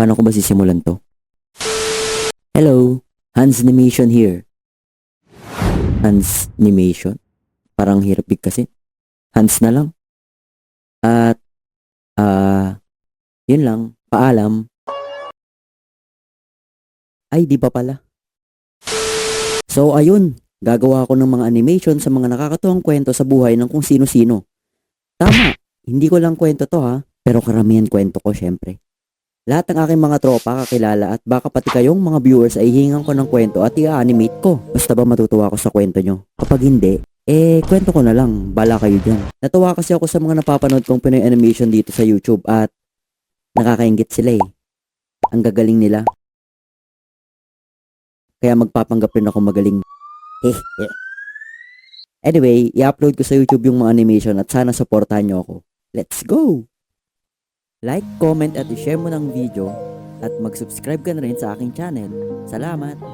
Paano ko ba sisimulan to? Hello, Hans Animation here. Hans Animation? Parang hirap bigkasin. Hans na lang. At, yun lang. Paalam. Ay, di pa pala. So, ayun. Gagawa ako ng mga animation sa mga nakakatuwang kwento sa buhay ng kung sino-sino. Tama, hindi ko lang kwento to ha, pero karamihan kwento ko syempre. Lahat ng aking mga tropa, kakilala at baka pati kayong mga viewers ay hihingan ko ng kwento at i-animate ko. Basta ba matutuwa ako sa kwento nyo? Kapag hindi, kwento ko na lang, bala kayo dyan. Natuwa kasi ako sa mga napapanood kong Pinoy animation dito sa YouTube at nakakaingit sila eh. Ang gagaling nila. Kaya magpapanggap rin ako magaling. Anyway, i-upload ko sa YouTube yung mga animation at sana supportahan nyo ako. Let's go! Like, comment at i-share mo ng video at mag-subscribe ka na rin sa aking channel. Salamat!